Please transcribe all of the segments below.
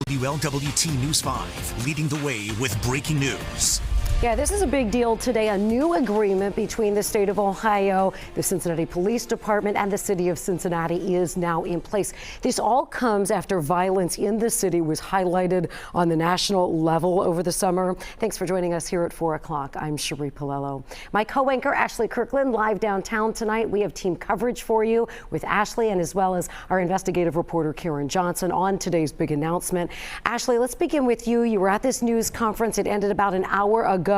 WLWT News 5, leading the way with breaking news. Yeah, this is a big deal today. A new agreement between the state of Ohio, the Cincinnati Police Department, and the city of Cincinnati is now in place. This all comes after violence in the city was highlighted on the national level over the summer. Thanks for joining us here at 4 o'clock. I'm Cherie Palello. My co-anchor Ashley Kirkland live downtown tonight. We have team coverage for you with Ashley and as well as our investigative reporter Karen Johnson on today's big announcement. Ashley, let's begin with you. You were at this news conference. It ended about an hour ago.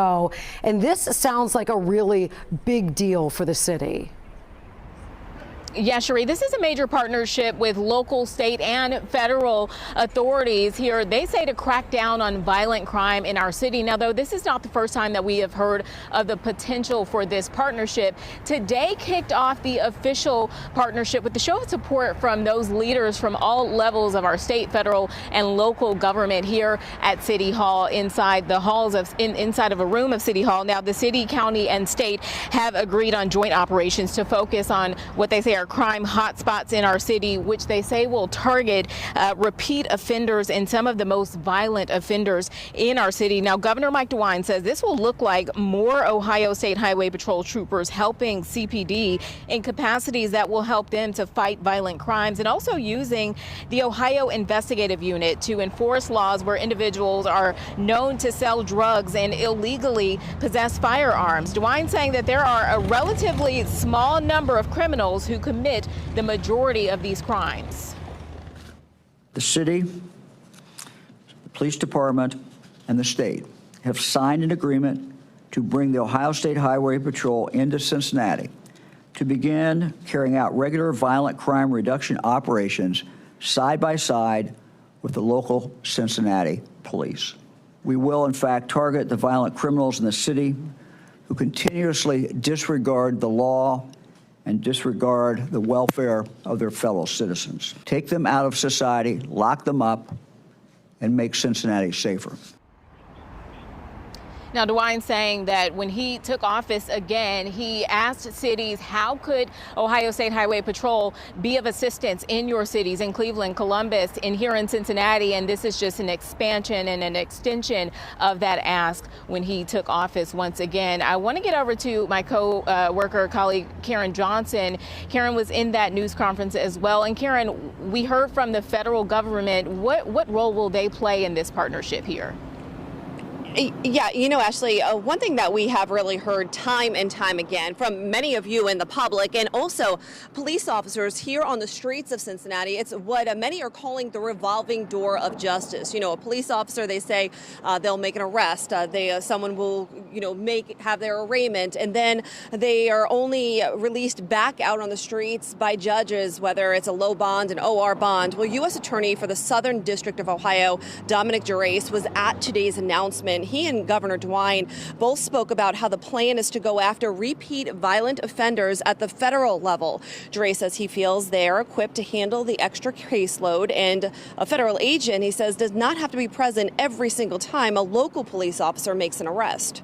And this sounds like a really big deal for the city. Yeah, Cherie, this is a major partnership with local, state, and federal authorities here. They say to crack down on violent crime in our city. Now, though, this is not the first time that we have heard of the potential for this partnership. Today kicked off the official partnership with the show of support from those leaders from all levels of our state, federal, and local government here at City Hall, inside the halls of inside of a room of City Hall. Now, the city, county, and state have agreed on joint operations to focus on what they say are crime hotspots in our city, which they say will target repeat offenders and some of the most violent offenders in our city. Now, Governor Mike DeWine says this will look like more Ohio State Highway Patrol troopers helping CPD in capacities that will help them to fight violent crimes, and also using the Ohio Investigative Unit to enforce laws where individuals are known to sell drugs and illegally possess firearms. DeWine saying that there are a relatively small number of criminals who commit the majority of these crimes. The city, the police department, and the state have signed an agreement to bring the Ohio State Highway Patrol into Cincinnati to begin carrying out regular violent crime reduction operations side by side with the local Cincinnati police. We will, in fact, target the violent criminals in the city who continuously disregard the law and disregard the welfare of their fellow citizens. Take them out of society, lock them up, and make Cincinnati safer. Now, DeWine saying that when he took office again, he asked cities, how could Ohio State Highway Patrol be of assistance in your cities, in Cleveland, Columbus, and here in Cincinnati? And this is just an expansion and an extension of that ask when he took office once again. I want to get over to my co-worker, colleague, Karen Johnson. Karen was in that news conference as well. And Karen, we heard from the federal government. What role will they play in this partnership here? Yeah, you know, Ashley, one thing that we have really heard time and time again from many of you in the public and also police officers here on the streets of Cincinnati, it's what many are calling the revolving door of justice. You know, a police officer, they say they'll make an arrest. Someone will, have their arraignment, and then they are only released back out on the streets by judges, whether it's a low bond, an OR bond. Well, U.S. Attorney for the Southern District of Ohio, Dominic Gerace, was at today's announcement. He and Governor DeWine both spoke about how the plan is to go after repeat violent offenders at the federal level. Gerace says he feels they are equipped to handle the extra caseload, and a federal agent, he says, does not have to be present every single time a local police officer makes an arrest.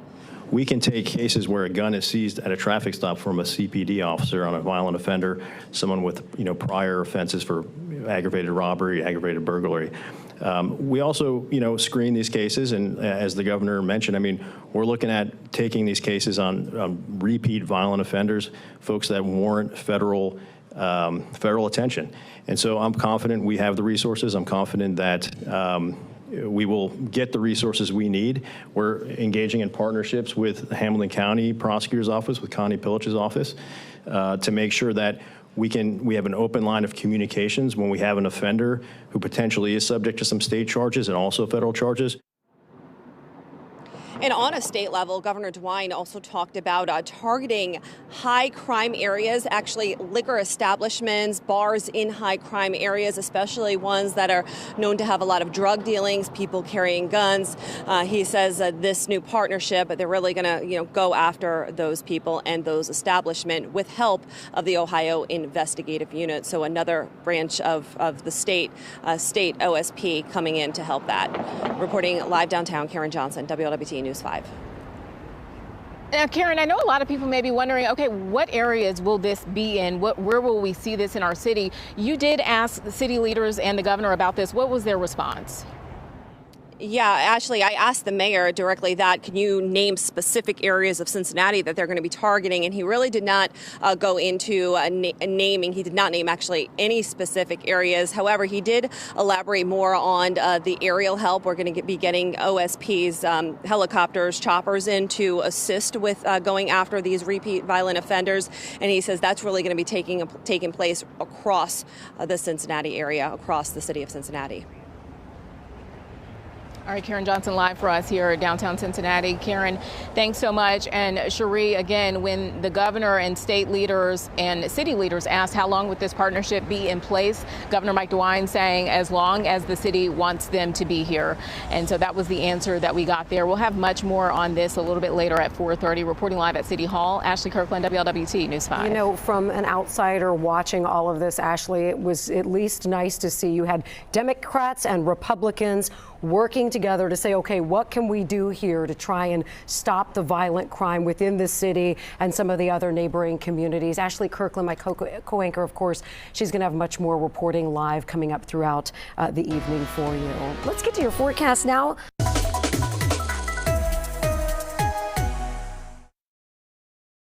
We can take cases where a gun is seized at a traffic stop from a CPD officer on a violent offender, someone with prior offenses for aggravated robbery, aggravated burglary. We also, screen these cases, and as the governor mentioned, we're looking at taking these cases on repeat violent offenders, folks that warrant federal attention. And so I'm confident we have the resources. I'm confident that we will get the resources we need. We're engaging in partnerships with the Hamilton County Prosecutor's Office, with Connie Pillich's office, to make sure that we have an open line of communications when we have an offender who potentially is subject to some state charges and also federal charges. And on a state level, Governor DeWine also talked about targeting high crime areas, actually liquor establishments, bars in high crime areas, especially ones that are known to have a lot of drug dealings, people carrying guns. He says that this new partnership, they're really going to go after those people and those establishments with help of the Ohio Investigative Unit. So another branch of the state OSP coming in to help that. Reporting live downtown, Karen Johnson, WLWT News 5. Now, Karen, I know a lot of people may be wondering, okay, what areas will this be in? Where will we see this in our city? You did ask the city leaders and the governor about this. What was their response? Yeah, Ashley, I asked the mayor directly that. Can you name specific areas of Cincinnati that they're going to be targeting? And he really did not go into naming. He did not name actually any specific areas. However, he did elaborate more on the aerial help. We're going to be getting OSPs, helicopters, choppers in to assist with going after these repeat violent offenders. And he says that's really going to be taking place across the Cincinnati area, across the city of Cincinnati. All right, Karen Johnson live for us here at downtown Cincinnati. Karen, thanks so much. And Cherie, again, when the governor and state leaders and city leaders asked how long would this partnership be in place, Governor Mike DeWine saying as long as the city wants them to be here. And so that was the answer that we got there. We'll have much more on this a little bit later at 4:30. Reporting live at City Hall, Ashley Kirkland, WLWT News 5. You know, from an outsider watching all of this, Ashley, it was at least nice to see you had Democrats and Republicans working together to say, okay, what can we do here to try and stop the violent crime within the city and some of the other neighboring communities. Ashley Kirkland, my co-anchor, of course, she's going to have much more reporting live coming up throughout the evening for you. Let's get to your forecast now.